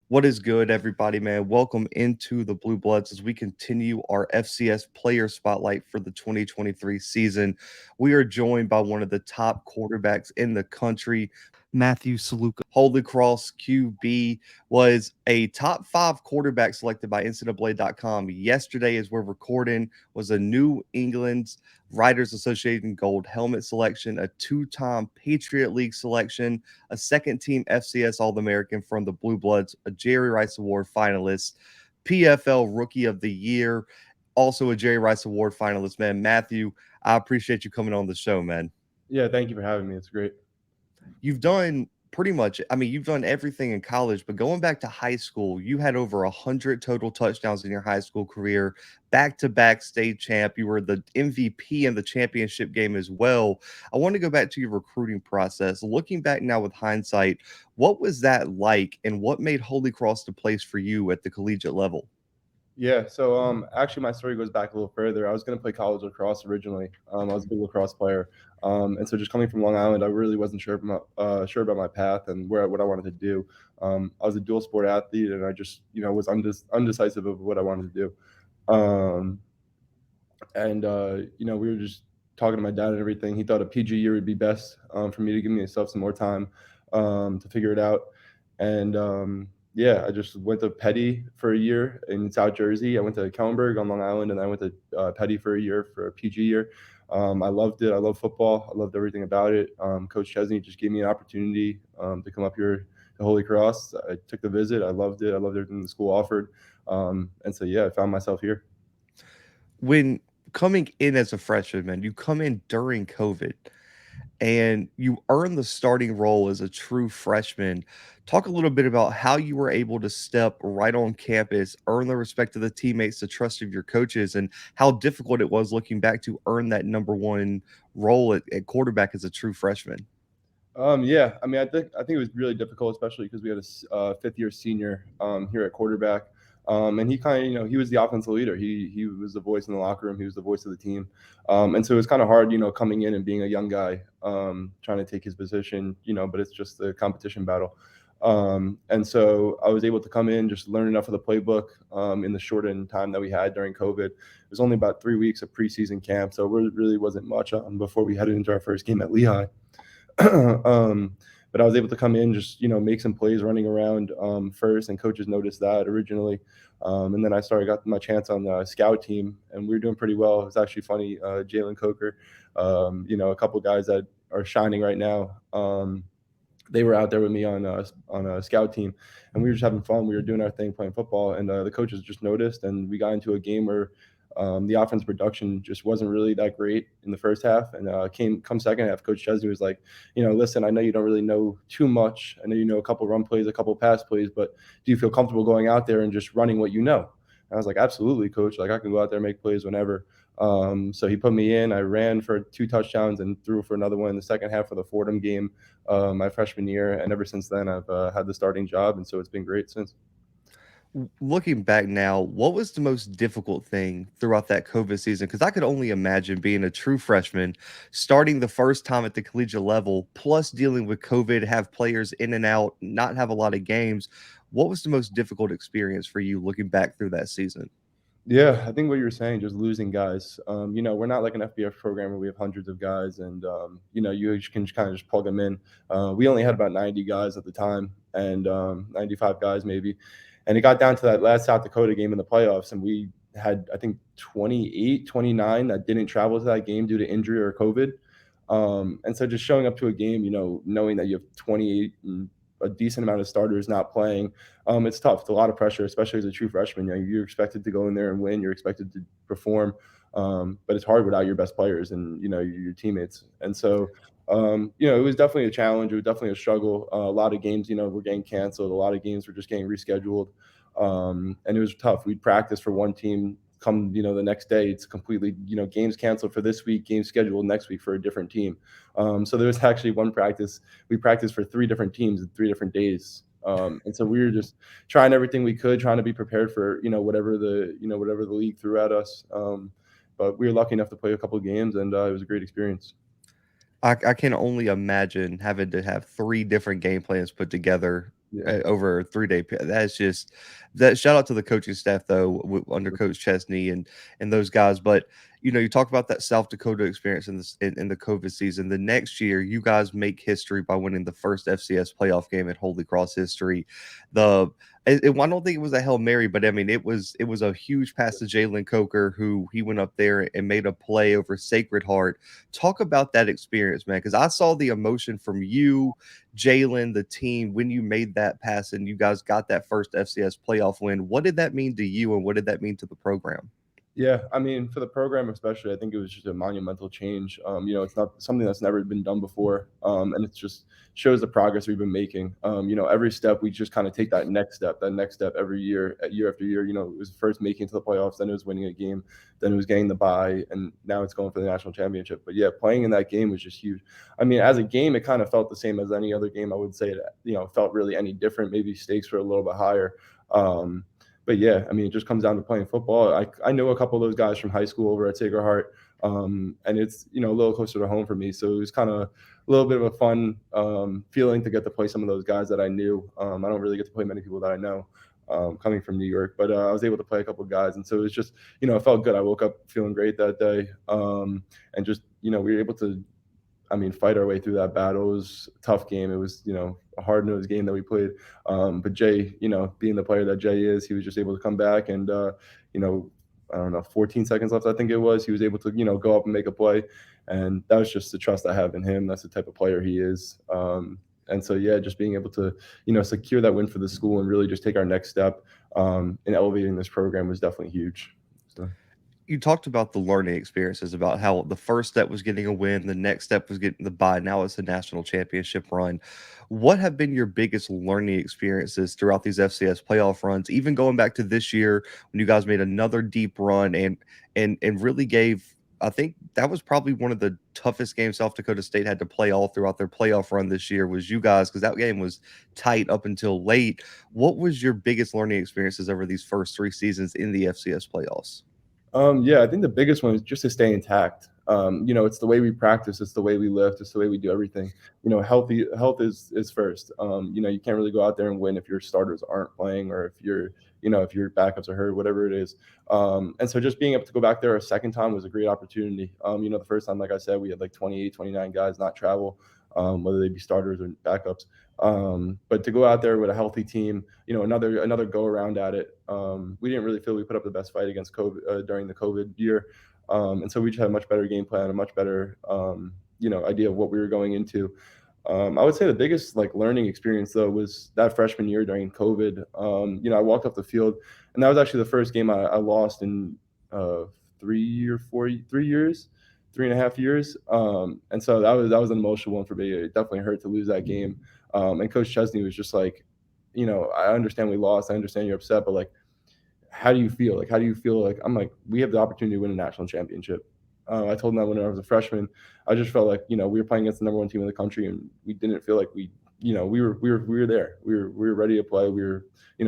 What is good, everybody, man? Welcome into the Bluebloods as we continue our FCS player spotlight for the 2023 season. We are joined by one of the top quarterbacks in the country, Matthew Sluka. Holy Cross QB was a top five quarterback selected by NCAA.com. Yesterday, as we're recording, was a New England Writers Association Gold Helmet selection, a two-time Patriot League selection, a second team FCS All American from the Blue Bloods, a Jerry Rice Award finalist, PFL Rookie of the Year, also a Jerry Rice Award finalist, man. Matthew, I appreciate you coming on the show, man. Yeah, thank you for having me. It's great. You've done pretty much, I mean, you've done everything in college, but going back to high school, you had over 100 total touchdowns in your high school career, back-to-back state champ. You were the MVP in the championship game as well. I want to go back to your recruiting process. Looking back now with hindsight, what was that like, and what made Holy Cross the place for you at the collegiate level? Yeah, so actually, my story goes back a little further. I was going to play college lacrosse originally. I was a big lacrosse player, and so just coming from Long Island, I really wasn't sure about my path and what I wanted to do. I was a dual sport athlete, and I just was undecisive of what I wanted to do. And we were just talking to my dad and everything. He thought a PG year would be best for me to give myself some more time to figure it out. And yeah, I just went to Petty for a year in South Jersey. I went to Kellenberg on Long Island, and I went to Petty for a year for a PG year. I loved it. I love football. I loved everything about it. Coach Chesney just gave me an opportunity to come up here to Holy Cross. I took the visit. I loved it. I loved everything the school offered. And so, yeah, I found myself here. When coming in as a freshman, man, you come in during COVID and you earn the starting role as a true freshman. Talk a little bit about how you were able to step right on campus, earn the respect of the teammates, the trust of your coaches, and how difficult it was looking back to earn that number one role at quarterback as a true freshman. Yeah, I mean, I think it was really difficult, especially because we had a fifth year senior here at quarterback, and he kind of he was the offensive leader. He was the voice in the locker room. He was the voice of the team, and so it was kind of hard, coming in and being a young guy, trying to take his position, But it's just the competition battle. And so I was able to come in, just learn enough of the playbook in the shortened time that we had during COVID. It was only about 3 weeks of preseason camp, so it really wasn't much before we headed into our first game at Lehigh. But I was able to come in, just make some plays running around first, and coaches noticed that originally. And then got my chance on the scout team, and we were doing pretty well. It was actually funny. Jalen Coker, a couple guys that are shining right now. They were out there with me on a scout team, and we were just having fun. We were doing our thing, playing football, and the coaches just noticed, and we got into a game where the offense production just wasn't really that great in the first half, and come second half, Coach Chesney was like, listen, I know you don't really know too much. I know you know a couple run plays, a couple pass plays, but do you feel comfortable going out there and just running what you know? And I was like, absolutely, coach. Like, I can go out there and make plays whenever. So he put me in. I ran for 2 touchdowns and threw for another one in the second half of the Fordham game my freshman year. And ever since then, I've had the starting job. And so it's been great since. Looking back now, what was the most difficult thing throughout that COVID season? Because I could only imagine being a true freshman, starting the first time at the collegiate level, plus dealing with COVID, have players in and out, not have a lot of games. What was the most difficult experience for you looking back through that season? Yeah, I think what you were saying, just losing guys. We're not like an FBS program where we have hundreds of guys, and you can kind of just plug them in. We only had about 90 guys at the time, and 95 guys maybe, and it got down to that last South Dakota game in the playoffs, and we had, I think, 28, 29 that didn't travel to that game due to injury or COVID. And so just showing up to a game, knowing that you have 28 and a decent amount of starters not playing, it's tough. It's a lot of pressure, especially as a true freshman. You're expected to go in there and win. You're expected to perform, but it's hard without your best players and your teammates. And so, it was definitely a challenge. It was definitely a struggle. A lot of games, were getting canceled. A lot of games were just getting rescheduled, and it was tough. We'd practice for one team. Come, the next day, it's completely, games canceled for this week, games scheduled next week for a different team. So there was actually one practice. We practiced for 3 different teams in 3 different days. And so we were just trying everything we could, trying to be prepared for, whatever the league threw at us. But we were lucky enough to play a couple of games, and it was a great experience. I can only imagine having to have three different game plans put together Yeah. over a 3-day. That's just that. Shout out to the coaching staff though, under Coach Chesney and those guys. But you talk about that South Dakota experience in the COVID season. The next year, you guys make history by winning the first FCS playoff game in Holy Cross history. The I don't think it was a Hail Mary, but I mean it was a huge pass to Jalen Coker, who he went up there and made a play over Sacred Heart. Talk about that experience, man, because I saw the emotion from you, Jalen, the team, when you made that pass and you guys got that first FCS playoff win. What did that mean to you, and what did that mean to the program? Yeah, I mean, for the program especially, I think it was just a monumental change. It's not something that's never been done before, and it just shows the progress we've been making. Every step we just kind of take that next step every year, year after year. It was first making it to the playoffs, then it was winning a game, then it was getting the bye, and now it's going for the national championship. But yeah, playing in that game was just huge. I mean, as a game, it kind of felt the same as any other game. I would say it, felt really any different. Maybe stakes were a little bit higher. But yeah, I mean, it just comes down to playing football. I know a couple of those guys from high school over at Sacred Heart, and it's a little closer to home for me. So it was kind of a little bit of a fun feeling to get to play some of those guys that I knew. I don't really get to play many people that I know coming from New York, but I was able to play a couple of guys, and so it was just it felt good. I woke up feeling great that day, and just we were able to fight our way through that battle. It was a tough game. It was, a hard nosed game that we played. But Jay, being the player that Jay is, he was just able to come back and, I don't know, 14 seconds left, I think it was. He was able to, go up and make a play. And that was just the trust I have in him. That's the type of player he is. And so, yeah, just being able to, secure that win for the school and really just take our next step in elevating this program was definitely huge. So. You talked about the learning experiences, about how the first step was getting a win, the next step was getting the bye. Now it's a national championship run. What have been your biggest learning experiences throughout these FCS playoff runs, even going back to this year when you guys made another deep run and really gave, I think that was probably one of the toughest games South Dakota State had to play all throughout their playoff run this year was you guys, because that game was tight up until late. What was your biggest learning experiences over these first 3 seasons in the FCS playoffs? Yeah, I think the biggest one is just to stay intact. It's the way we practice, it's the way we lift, it's the way we do everything. Health is first. You can't really go out there and win if your starters aren't playing or if your backups are hurt, whatever it is. And so just being able to go back there a second time was a great opportunity. The first time, like I said, we had like 28, 29 guys not travel, whether they be starters or backups. But to go out there with a healthy team, another go around at it. We didn't really feel we put up the best fight against COVID during the COVID year, and so we just had a much better game plan, a much better idea of what we were going into. I would say the biggest learning experience though was that freshman year during COVID. I walked off the field, and that was actually the first game I lost in 3 years. 3.5 years, and so that was an emotional one for me. It definitely hurt to lose that game. And Coach Chesney was just like, I understand we lost. I understand you're upset, but how do you feel? How do you feel? I'm like, we have the opportunity to win a national championship. I told him that when I was a freshman. I just felt like, we were playing against the number one team in the country, and we didn't feel like we were there. We were ready to play. We were,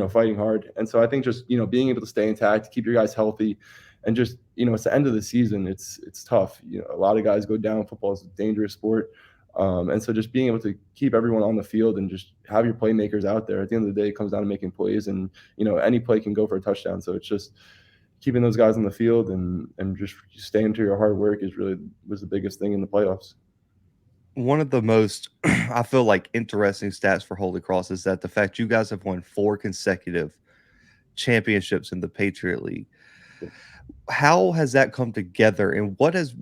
fighting hard. And so I think just, being able to stay intact, keep your guys healthy, and just, it's the end of the season. It's tough. A lot of guys go down. Football is a dangerous sport. And so just being able to keep everyone on the field and just have your playmakers out there. At the end of the day, it comes down to making plays, and any play can go for a touchdown. So it's just keeping those guys on the field and just staying to your hard work was the biggest thing in the playoffs. One of the most, I feel like, interesting stats for Holy Cross is that the fact you guys have won 4 consecutive championships in the Patriot League. How has that come together, and what is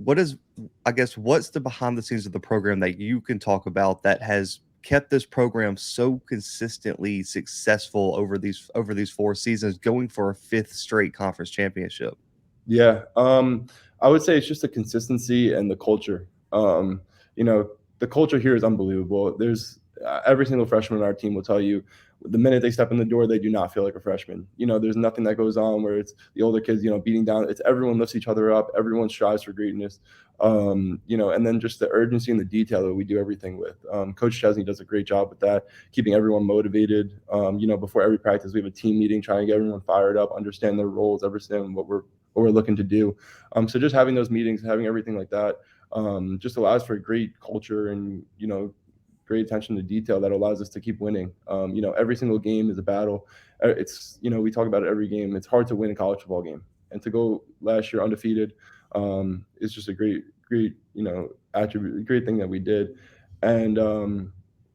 I guess what's the behind the scenes of the program that you can talk about that has kept this program so consistently successful over these 4 seasons, going for a fifth straight conference championship? Yeah, I would say it's just the consistency and the culture. The culture here is unbelievable. There's every single freshman on our team will tell you the minute they step in the door, they do not feel like a freshman. There's nothing that goes on where it's the older kids, beating down. It's everyone lifts each other up. Everyone strives for greatness. And then just the urgency and the detail that we do everything with. Coach Chesney does a great job with that, keeping everyone motivated. Before every practice, we have a team meeting, trying to get everyone fired up, understand their roles, understand what we're looking to do. So just having those meetings, having everything like that, just allows for a great culture and, great attention to detail that allows us to keep winning. Every single game is a battle. We talk about it every game. It's hard to win a college football game, and to go last year undefeated is just a great attribute, great thing that we did. And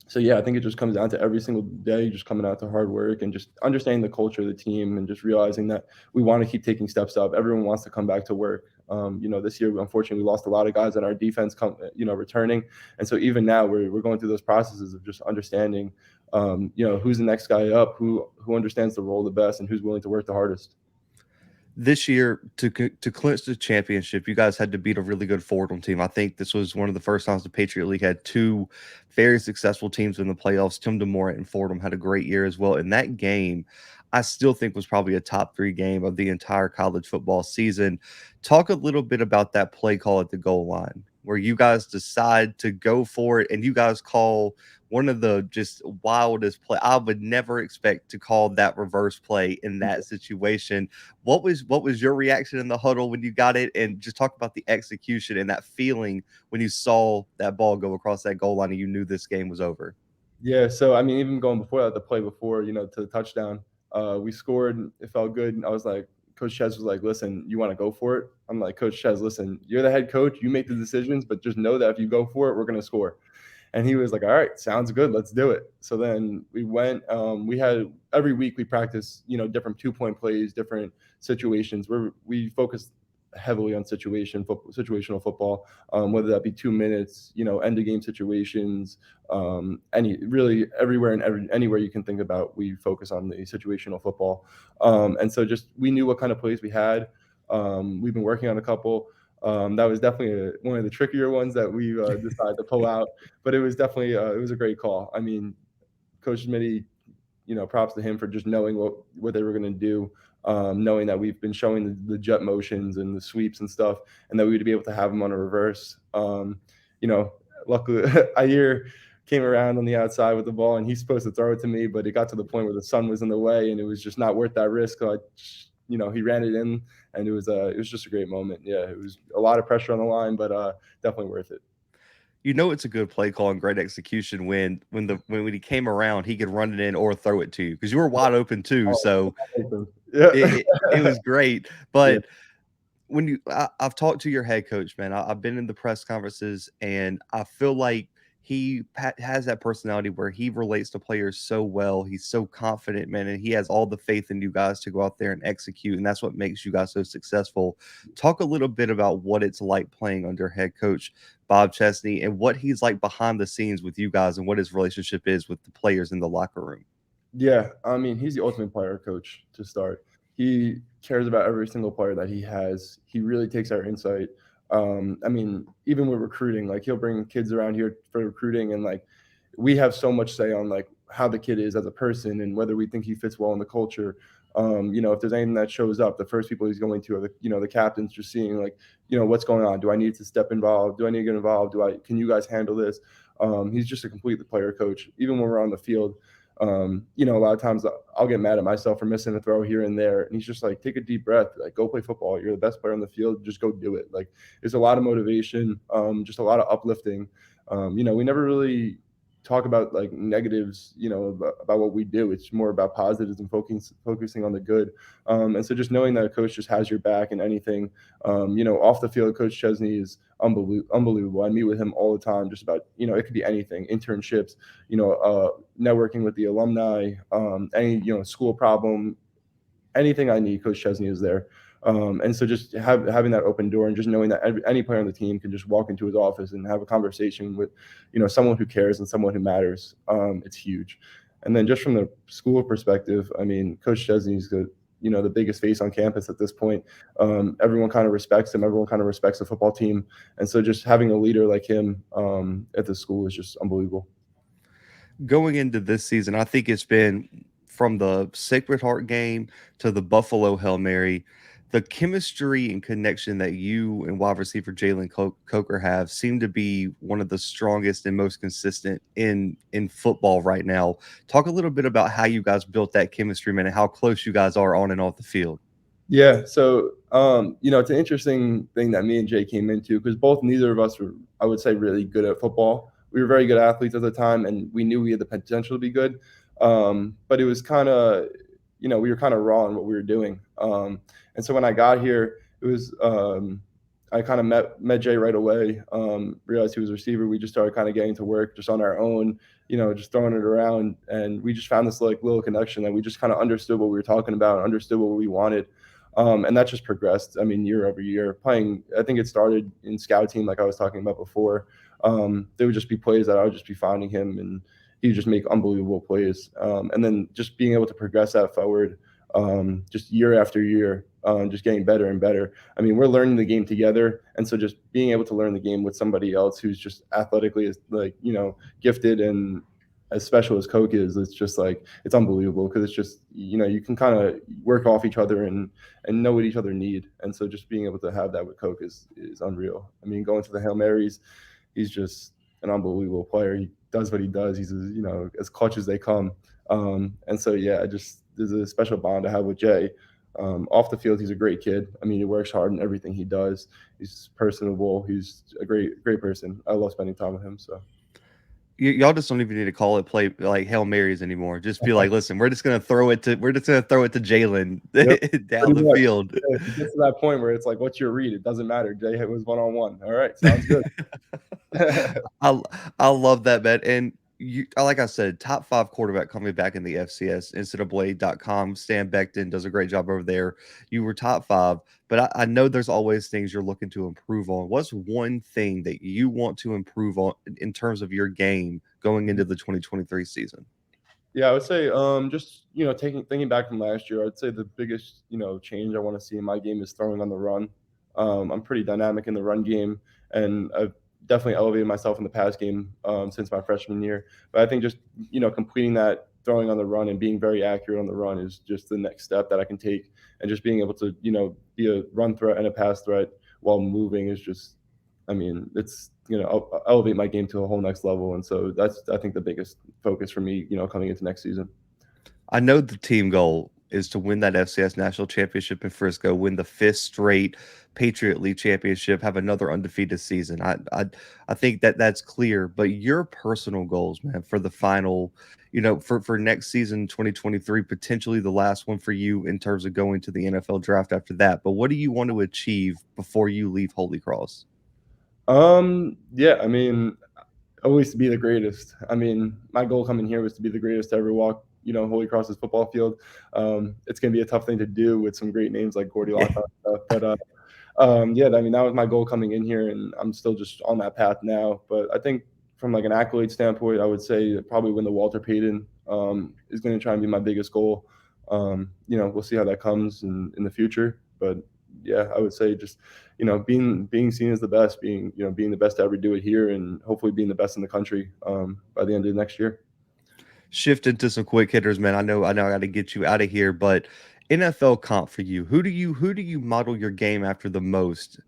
so yeah, I think it just comes down to every single day just coming out to hard work and just understanding the culture of the team and just realizing that we want to keep taking steps up. Everyone wants to come back to work. This year, unfortunately, we lost a lot of guys on our defense returning. And so even now we're going through those processes of just understanding who's the next guy up, who understands the role the best, and who's willing to work the hardest. This year, to clinch the championship, you guys had to beat a really good Fordham team. I think this was one of the first times the Patriot League had two very successful teams in the playoffs. Tim DeMora and Fordham had a great year as well. And that game, I still think, was probably a top 3 game of the entire college football season. Talk a little bit about that play call at the goal line, where you guys decide to go for it, and you guys call one of the just wildest play. I would never expect to call that reverse play in that situation. What was your reaction in the huddle when you got it? And just talk about the execution and that feeling when you saw that ball go across that goal line and you knew this game was over. Yeah, so I mean, even going before that, the play before, to the touchdown, we scored. And it felt good. And I was like, Coach Ches was like, "Listen, you want to go for it?" I'm like, "Coach Ches, listen, you're the head coach. You make the decisions, but just know that if you go for it, we're gonna score." And he was like, "All right, sounds good. Let's do it." So then we went. We had every week we practice, different 2-point plays, different situations. We focused heavily on situational football, whether that be 2 minutes, end of game situations, really everywhere and anywhere you can think about. We focus on the situational football, and so just we knew what kind of plays we had. We've been working on a couple. That was definitely one of the trickier ones that we decided to pull out, but it was definitely it was a great call. I mean, Coach Smitty, props to him for just knowing what they were going to do, knowing that we've been showing the jet motions and the sweeps and stuff, and that we would be able to have them on a reverse. Luckily, Ayer came around on the outside with the ball, and he's supposed to throw it to me, but it got to the point where the sun was in the way, and it was just not worth that risk. So he ran it in, and it was just a great moment. Yeah, it was a lot of pressure on the line, but definitely worth it. It's a good play call and great execution when he came around, he could run it in or throw it to you because you were wide open too. So Yeah. it was great. Yeah. But when I've talked to your head coach, man, I've been in the press conferences, and I feel like he has that personality where he relates to players so well. He's so confident, man, and he has all the faith in you guys to go out there and execute, and that's what makes you guys so successful. Talk a little bit about what it's like playing under head coach Bob Chesney and what he's like behind the scenes with you guys and what his relationship is with the players in the locker room. Yeah, I mean, he's the ultimate player coach to start. He cares about every single player that he has. He really takes our insight. I mean, even with recruiting, like he'll bring kids around here for recruiting, and like we have so much say on like how the kid is as a person and whether we think he fits well in the culture. If there's anything that shows up, the first people he's going to are the captains, just seeing like, what's going on. Do I need to step involved? Do I need to get involved? Can you guys handle this? He's just a complete player coach. Even when we're on the field, a lot of times I'll get mad at myself for missing a throw here and there. And he's just like, take a deep breath, like go play football. You're the best player on the field. Just go do it. Like there's a lot of motivation, just a lot of uplifting. We never really talk about like negatives, about what we do. It's more about positives and focusing on the good. And so just knowing that a coach just has your back in anything, off the field, Coach Chesney is unbelievable. I meet with him all the time, just about, it could be anything, internships, networking with the alumni, any, school problem, anything I need, Coach Chesney is there. And so just having that open door and just knowing that any player on the team can just walk into his office and have a conversation with, someone who cares and someone who matters. It's huge. And then just from the school perspective, I mean, Coach Chesney is the biggest face on campus at this point. Everyone kind of respects him. Everyone kind of respects the football team. And so just having a leader like him at the school is just unbelievable. Going into this season, I think it's been from the Sacred Heart game to the Buffalo Hail Mary, the chemistry and connection that you and wide receiver Jalen Coker have seem to be one of the strongest and most consistent in football right now. Talk a little bit about how you guys built that chemistry, man, and how close you guys are on and off the field. Yeah, so it's an interesting thing that me and Jay came into because neither of us were, I would say, really good at football. we were very good athletes at the time, and we knew we had the potential to be good. But it was kind of, we were kind of raw in what we were doing. And so when I got here, it was I kind of met Jay right away. Realized he was a receiver. We just started kind of getting to work just on our own, just throwing it around, and we just found this like little connection that we just kind of understood what we were talking about, understood what we wanted. And that just progressed. I mean, year over year. Playing, I think it started in scout team, like I was talking about before. There would just be plays that I would just be finding him, and he would just make unbelievable plays. And then just being able to progress that forward, just year after year, just getting better and better. I mean, we're learning the game together, and so just being able to learn the game with somebody else who's just athletically like gifted and as special as Coke is, it's just like it's unbelievable because it's just you can kind of work off each other and know what each other need, and so just being able to have that with Coke is unreal. I mean, going to the Hail Marys, he's just an unbelievable player. He does what he does. He's as clutch as they come, and so yeah, there's a special bond to have with Jay. Off the field, he's a great kid. I mean, he works hard in everything he does. He's personable. He's a great person. I love spending time with him. So. Y'all just don't even need to call it play like Hail Marys anymore. Just be like, listen, we're just gonna throw it to Jalen Yep. down the field. Yeah, if it gets to that point where it's like, what's your read? It doesn't matter. Jay was 1-on-1. All right, sounds good. I love that, man. And like I said, top 5 quarterback coming back in the FCS. NCAA.com. Stan Beckton does a great job over there. You were top 5, but I know there's always things you're looking to improve on. What's one thing that you want to improve on in terms of your game going into the 2023 season? Yeah, I would say just thinking back from last year, I'd say the biggest change I want to see in my game is throwing on the run. I'm pretty dynamic in the run game, and I've definitely elevated myself in the pass game since my freshman year. But I think just completing that throwing on the run and being very accurate on the run is just the next step that I can take, and just being able to be a run threat and a pass threat while moving is just, I mean, it's I'll elevate my game to a whole next level, and so that's I think the biggest focus for me coming into next season. I know the team goal is to win that FCS national championship in Frisco, win the 5th straight Patriot League championship, have another undefeated season. I think that's clear. But your personal goals, man, for the final, for next season, 2023, potentially the last one for you in terms of going to the NFL draft after that. But what do you want to achieve before you leave Holy Cross? Yeah, I mean, always to be the greatest. I mean, my goal coming here was to be the greatest to ever walk, Holy Cross's football field. It's going to be a tough thing to do with some great names like Gordy Lockhart and stuff. But yeah, I mean, that was my goal coming in here, and I'm still just on that path now. But I think from like an accolade standpoint, I would say probably win the Walter Payton is going to try and be my biggest goal. We'll see how that comes in the future. But yeah, I would say just being seen as the best, being the best to ever do it here, and hopefully being the best in the country by the end of next year. Shift into some quick hitters, man. I know I got to get you out of here, but NFL comp for you. Who do you model your game after the most,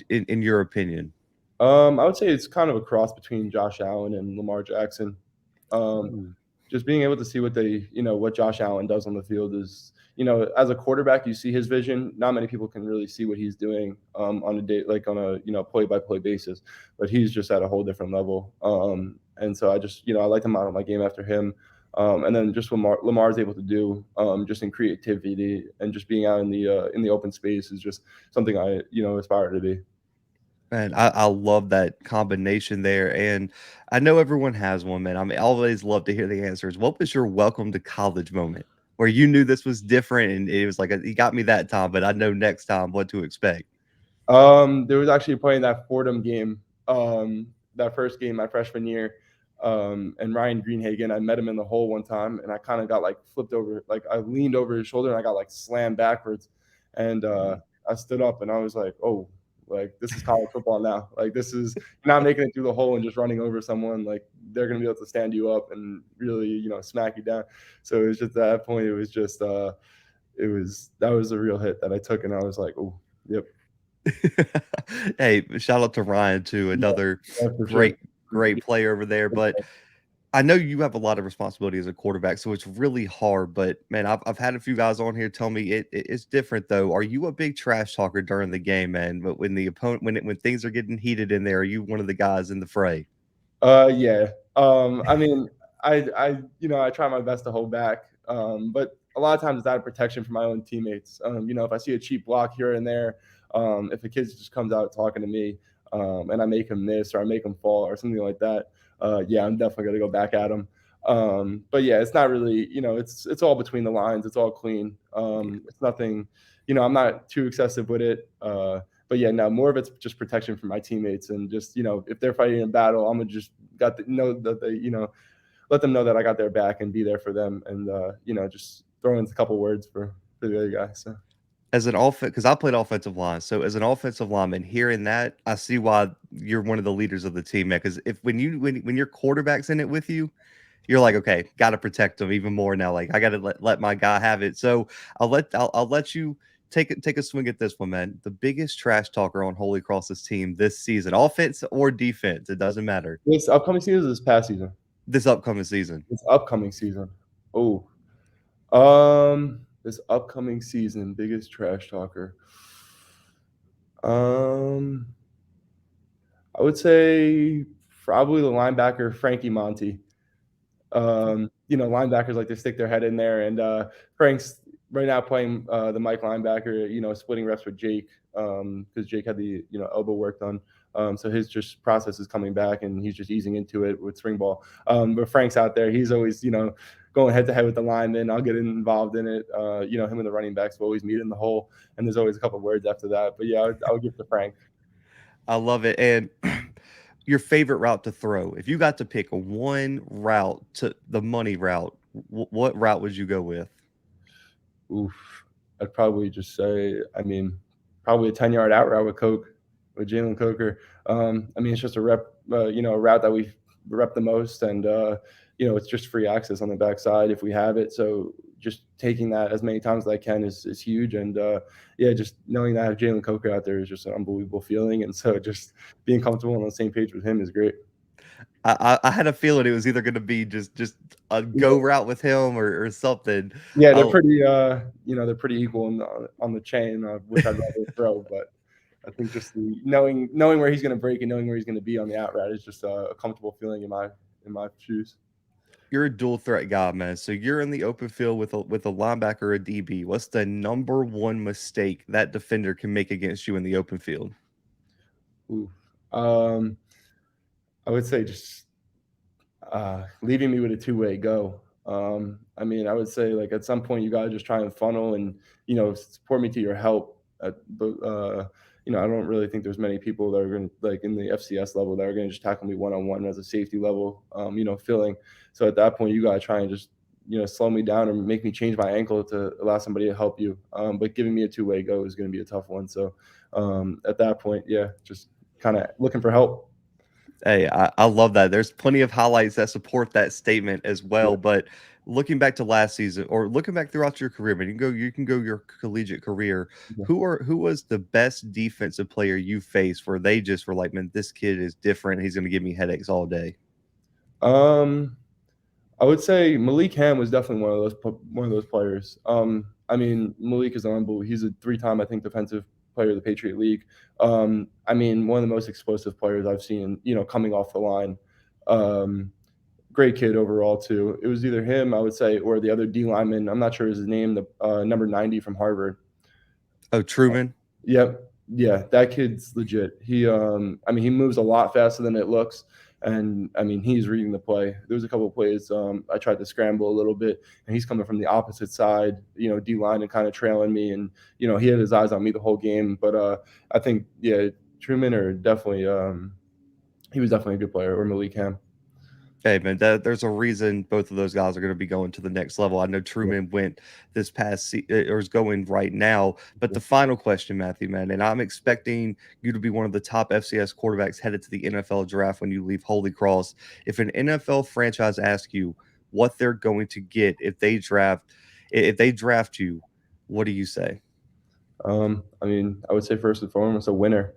in your opinion? I would say it's kind of a cross between Josh Allen and Lamar Jackson. Just being able to see what Josh Allen does on the field is, as a quarterback, you see his vision. Not many people can really see what he's doing on a day, like on a play-by-play basis, but he's just at a whole different level. And so I just, I like to model my game after him. And then just what Lamar is able to do, just in creativity and just being out in the open space is just something I, aspire to be. Man, I love that combination there. And I know everyone has one, man. I mean, I always love to hear the answers. What was your welcome to college moment where you knew this was different and it was like, he got me that time, but I know next time what to expect? There was actually playing that Fordham game, that first game my freshman year. And Ryan Greenhagen, I met him in the hole one time, and I kind of got like flipped over, like I leaned over his shoulder and I got like slammed backwards, and I stood up and I was like, oh, like this is college football now. Like this is not making it through the hole and just running over someone. Like they're gonna be able to stand you up and really, smack you down. So it was just at that point, it was just that was a real hit that I took, and I was like, oh, yep. Hey, shout out to Ryan too, another Yeah, for sure. great player over there. But I know you have a lot of responsibility as a quarterback, so it's really hard. But man, I've had a few guys on here tell me it's different though. Are you a big trash talker during the game, man? But when the opponent when things are getting heated in there, are you one of the guys in the fray? Yeah. I mean, I try my best to hold back, but a lot of times it's out of protection for my own teammates. If I see a cheap block here and there, if a kid just comes out talking to me, and I make him miss or I make him fall or something like that, yeah, I'm definitely gonna go back at him. But yeah, it's not really, it's all between the lines. It's all clean. It's nothing, I'm not too excessive with it. But yeah, no, more of it's just protection for my teammates and just, if they're fighting a battle, I'm gonna just know that they, let them know that I got their back and be there for them and just throw in a couple words for the other guy. So As an offense, because I played offensive line, so as an offensive lineman, hearing that, I see why you're one of the leaders of the team, man. Because if when your quarterback's in it with you, you're like, okay, got to protect him even more now. Like I got to let my guy have it. So I'll let you take a swing at this one, man. The biggest trash talker on Holy Cross's team this season, offense or defense, it doesn't matter. this upcoming season, this past season, This upcoming season. this upcoming season. Oh, this upcoming season, biggest trash talker. Um, I would say probably the linebacker Frankie Monty. Linebackers like to stick their head in there, and Frank's right now playing the Mike linebacker. Splitting reps with Jake because Jake had the elbow work done. So his just process is coming back, and he's just easing into it with spring ball. But Frank's out there; he's always going head to head with the lineman. I'll get involved in it. Him and the running backs will always meet in the hole, and there's always a couple of words after that. But yeah, I would give to Frank. I love it. And your favorite route to throw. If you got to pick one route to the money route, what route would you go with? Oof. I'd probably just say, probably a 10-yard out route with Jalen Coker. It's just a route that we rep the most, and it's just free access on the backside if we have it. So just taking that as many times as I can is huge, and yeah, just knowing that I have Jalen Coker out there is just an unbelievable feeling, and so just being comfortable on the same page with him is great. I had a feeling it was either going to be just a go route with him or something. Yeah, they're Oh, pretty equal on the chain, which I'd rather throw. But I think just the knowing where he's going to break and knowing where he's going to be on the out route is just a comfortable feeling in my shoes. you're a dual threat guy, man. So you're in the open field with a linebacker or a DB. What's the number one mistake that defender can make against you in the open field? Ooh. Um, I would say just leaving me with a two-way go. I would say like at some point you got to just try and funnel and support me to your help. But I don't really think there's many people that are going to like in the FCS level that are going to just tackle me one on one as a safety level. Filling. So at that point you got to try and just slow me down or make me change my ankle to allow somebody to help you. But giving me a two-way go is going to be a tough one. So at that point, yeah, just kind of looking for help. Hey, I love that. There's plenty of highlights that support that statement as Yeah. well. But looking back to last season or looking back throughout your career, man, you can go your collegiate career. Yeah. Who was the best defensive player you faced where they just were like, man, this kid is different. He's gonna give me headaches all day. Um, I would say Malik Ham was definitely one of those players. Malik is unbelievable. He's a three-time, I think, defensive player of the Patriot League. One of the most explosive players I've seen, coming off the line. Um, Great kid overall too. It was either him, I would say, or the other D lineman. I'm not sure his name. The number 90 from Harvard. Oh, Truman. Yep. Yeah, that kid's legit. He moves a lot faster than it looks. And he's reading the play. There was a couple of plays I tried to scramble a little bit, and he's coming from the opposite side, D line and kind of trailing me. And he had his eyes on me the whole game. But I think Truman or definitely he was definitely a good player, or Malik Ham. Hey man, there's a reason both of those guys are going to be going to the next level. I know Yeah, Truman went this or is going right now. But the final question, Matthew, man, and I'm expecting you to be one of the top FCS quarterbacks headed to the NFL draft when you leave Holy Cross. If an NFL franchise asks you what they're going to get if they draft you, what do you say? I would say first and foremost a winner.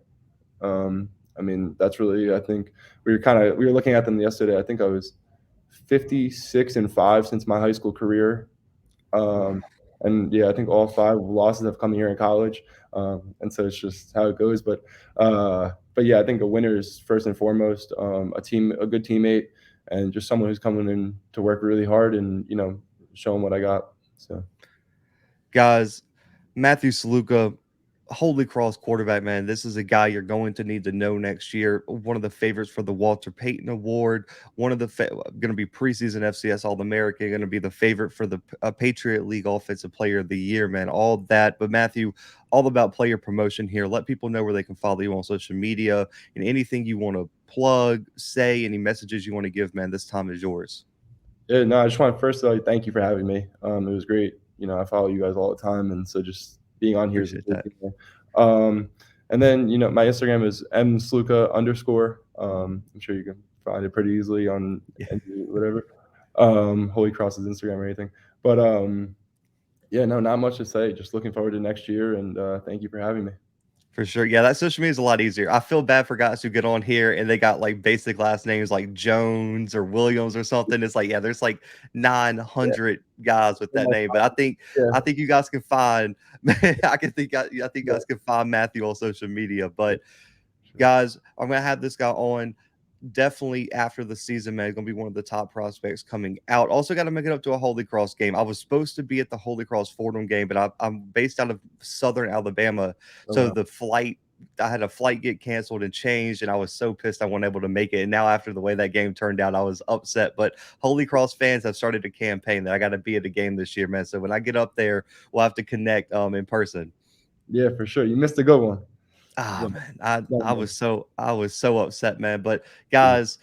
That's really, I think we were looking at them yesterday. I think I was 56-5 since my high school career. And yeah, I think all 5 losses have come here in college, and so it's just how it goes. But yeah, I think a winner is first and foremost, a good teammate, and just someone who's coming in to work really hard and show them what I got. So Guys, Matthew Sluka, Holy Cross quarterback, man. This is a guy you're going to need to know next year. One of the favorites for the Walter Payton Award. One of the going to be preseason FCS All American. Going to be the favorite for the Patriot League Offensive Player of the Year, man. All that. But Matthew, all about player promotion here. Let people know where they can follow you on social media and anything you want to plug, say, any messages you want to give, man. This time is yours. yeah, no, I just want to first of all thank you for having me. It was great. I follow you guys all the time, and so just being on here is a Appreciate big that. thing. Um, and then my Instagram is msluka_. I'm sure you can find it pretty easily on Yeah, whatever. Holy Cross's Instagram or anything. But yeah, no, not much to say. Just looking forward to next year, and thank you for having me. for sure. Yeah, that social media is a lot easier. I feel bad for guys who get on here and they got like basic last names like Jones or Williams or something. It's like, yeah, there's like Yeah, 900 guys with that name. But yeah, I think you guys can find I think you yeah. guys can find Matthew on social media. But guys, I'm gonna have this guy on definitely after the season, man. He's gonna be one of the top prospects coming out. Also, got to make it up to a Holy Cross game. I was supposed to be at the Holy Cross Fordham game, but I'm based out of Southern Alabama, Oh so wow. the flight. I had a flight get canceled and changed, and I was so pissed I wasn't able to make it. And now, after the way that game turned out, I was upset. But Holy Cross fans have started a campaign that I got to be at the game this year, man. So when I get up there, we'll have to connect in person. Yeah, for sure. You missed a good one. Ah Yeah. man, No, no. I was so upset, man. But Yeah. guys,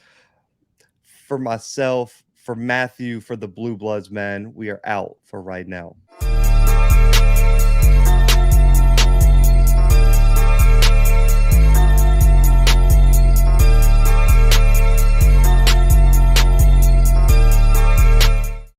for myself, for Matthew, for the Blue Bloods, man, we are out for right now.